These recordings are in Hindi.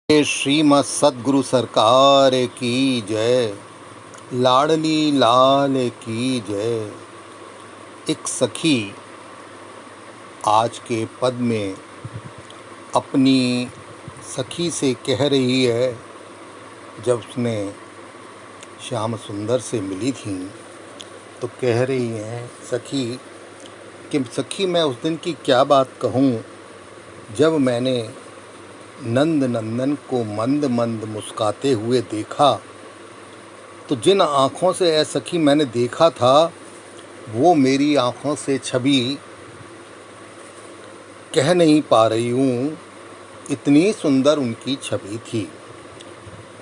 श्रीमद् सद्गुरु सरकार की जय। लाडली लाल की जय। एक सखी आज के पद में अपनी सखी से कह रही है, जब उसने श्याम सुंदर से मिली थी तो कह रही है सखी कि सखी मैं उस दिन की क्या बात कहूँ जब मैंने नंद नंदन को मंद मंद मुस्काते हुए देखा। तो जिन आँखों से ऐ सखी मैंने देखा था वो मेरी आँखों से छवि कह नहीं पा रही हूँ, इतनी सुंदर उनकी छवि थी।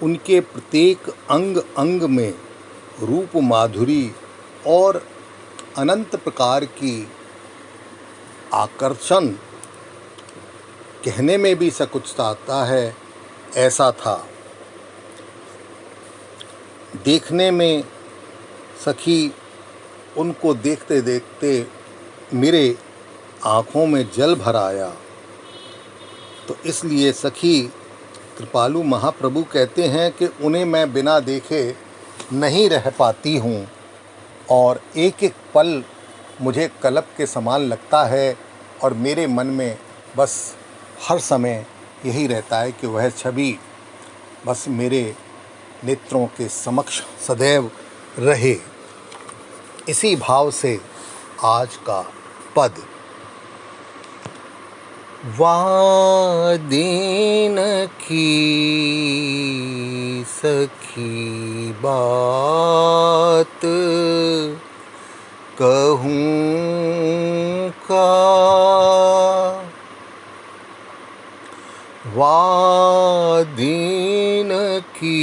उनके प्रत्येक अंग अंग में रूप माधुरी और अनंत प्रकार की आकर्षण कहने में भी सकुचाता है, ऐसा था। देखने में सखी उनको देखते देखते मेरे आँखों में जल भर आया। तो इसलिए सखी कृपालु महाप्रभु कहते हैं कि उन्हें मैं बिना देखे नहीं रह पाती हूँ और एक एक पल मुझे कलप के समान लगता है और मेरे मन में बस हर समय यही रहता है कि वह छवि बस मेरे नेत्रों के समक्ष सदैव रहे। इसी भाव से आज का पद। वादीन की सखी बात कहूँ का, वादीन की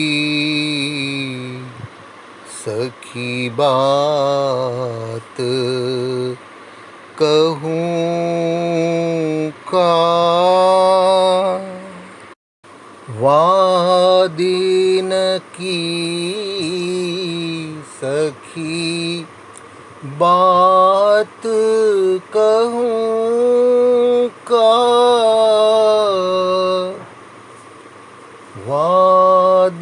सखी बात कहूँ का, वादीन की सखी बात कहूँ का,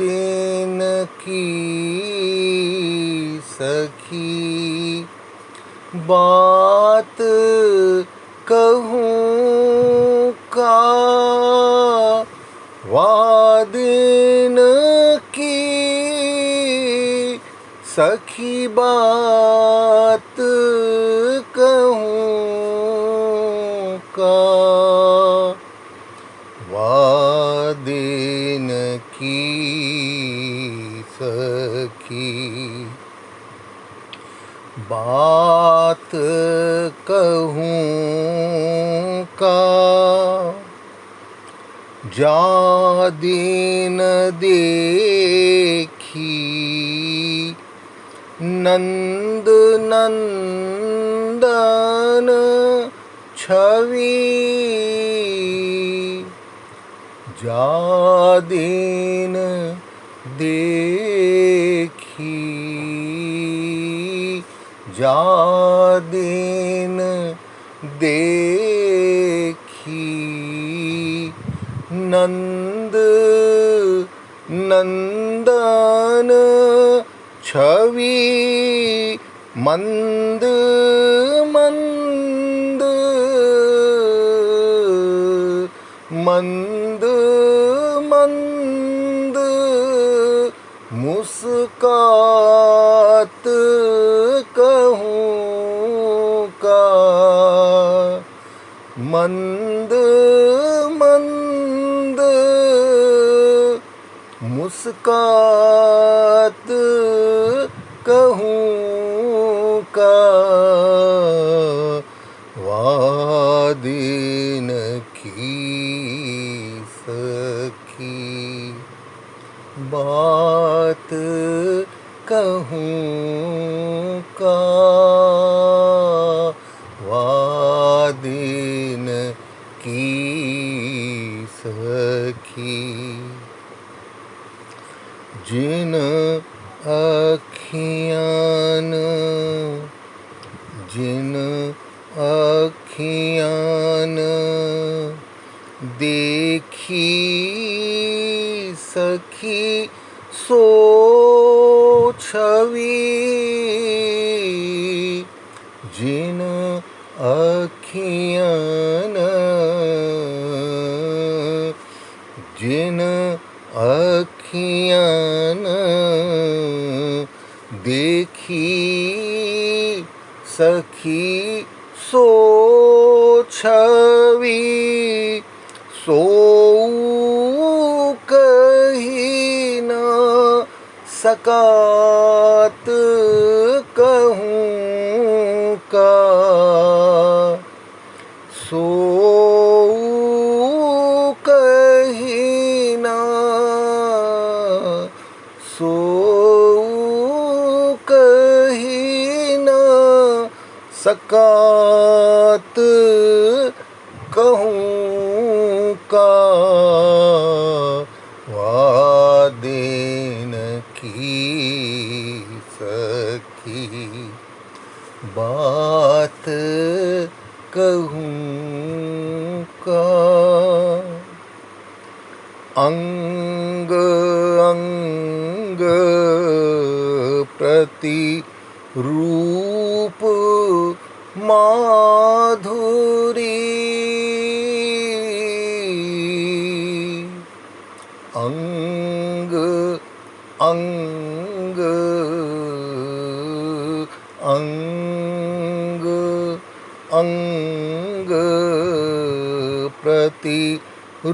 वादीन की सखी बात कहूँ का, वादीन की सखी बात कहूँ का, वादीन की सखी बात कहूँ का, जा दीन देखी नंद नंदन छवि, जा दीन देखी, जा दीन देखी नंद नंदन छवि, मंद मंद मंद मंद मुस्कात कहूँ का, मंद मंद मुस्कात कहूँ का, वादीन की सखी बात कहूँ का, वादीन की सखी। जिन अखियान, जिन अखियान देखी सखी सो छवि जिन अखियाँ जिन अखियाँ देखी सखी सो छवि सो कही न सकात कहूँ का सो कही न सो कही न सकात कहूँ का वादेन की सखी बात कहूँ का अंग अंग प्रति रूप माधुरी अंग अंग अंग अंग प्रति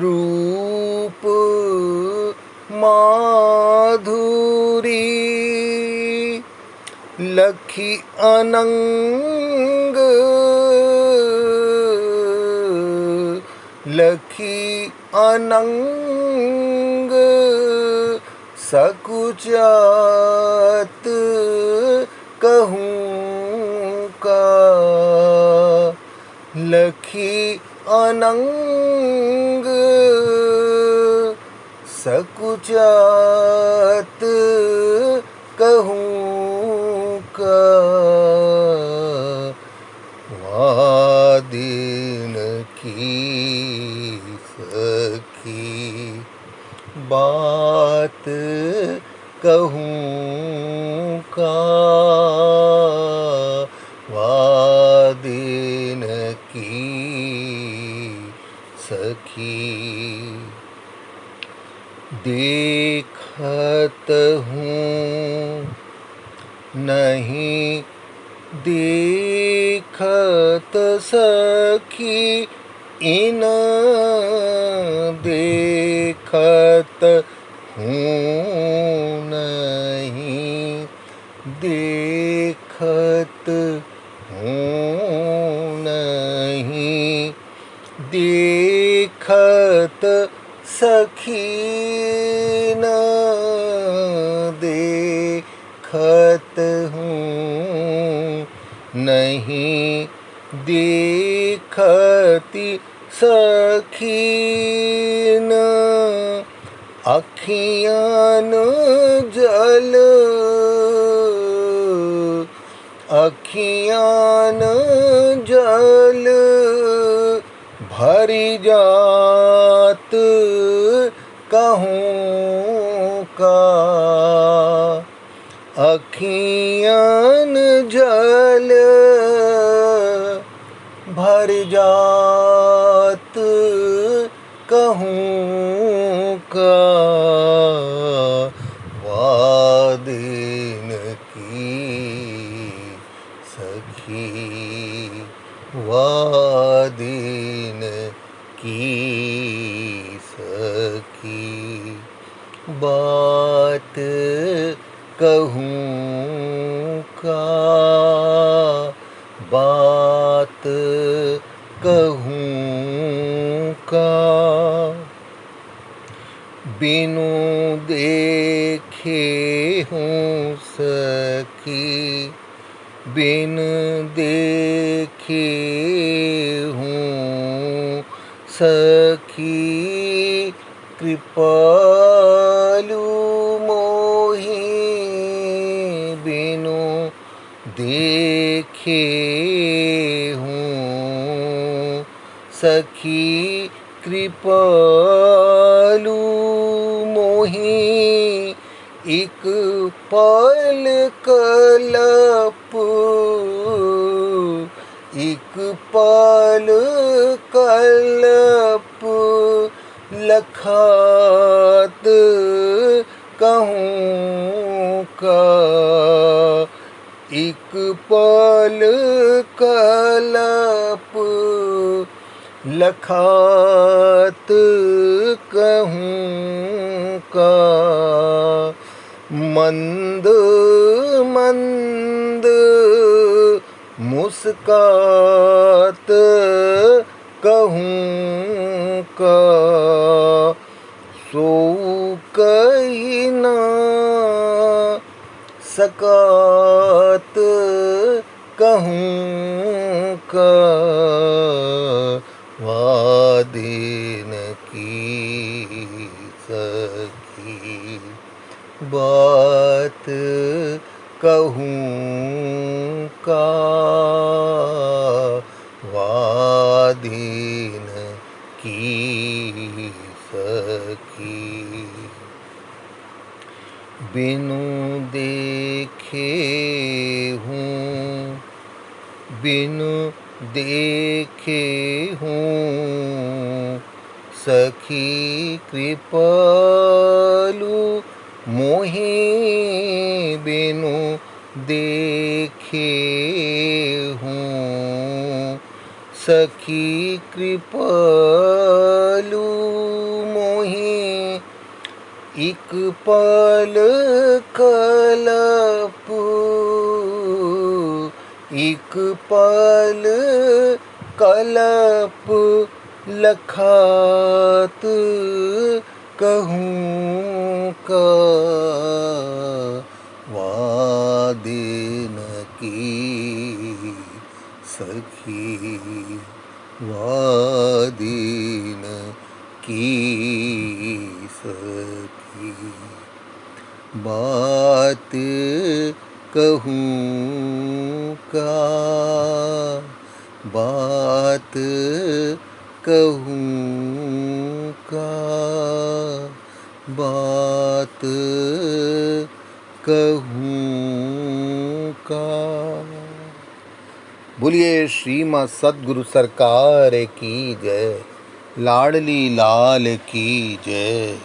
रूप माधुरी लखी अनंग लखी अनंग सकुचात कहूँ का लखी अनंग सकुचात कहूँ का वादिन की सखी बात कहूँ का वादिन की सखी देखत हूँ नहीं देखत सखी इन देखत हूँ नहीं देखत हूँ नहीं देखत सखी न देखत हूँ नहीं देखती सखी न अखियाँ जल अखियाँ जल भरी जात कहूँ का अखियाँ जल भर जात कहूँ का वादिन की सखी वादिन की सखी बात कहूँ का बात कहूँ का बिनु देखे हूँ सखी बिन देखे हूँ सखी कृपालु मोहि बिनु देखे हूँ सखी कृपालु मोहि मोही एक पल कलप, एक पल कलप लखात कहूँ का, एक पल कलप लखात कहूँ का। मंद मंद मुस्कात कहूँ का, सो कही ना सकात कहूँ का। वादे न की सकी बात कहूँ का, वादे न की सकी। बिनु देखे हूँ, बिनु देखे हूँ सखी कृपालु मोहे, बिनु देखे हूँ सखी कृपालु मोहे। एक पल कलप, एक पल कलप लखात कहूँ का, वादे न की सखी, वादे न की सखी। बात कहूँ का, बात कहूँ का, बात कहूँ का। बोलिए श्रीमद् सद्गुरु सरकार की जय, लाडली लाल की जय।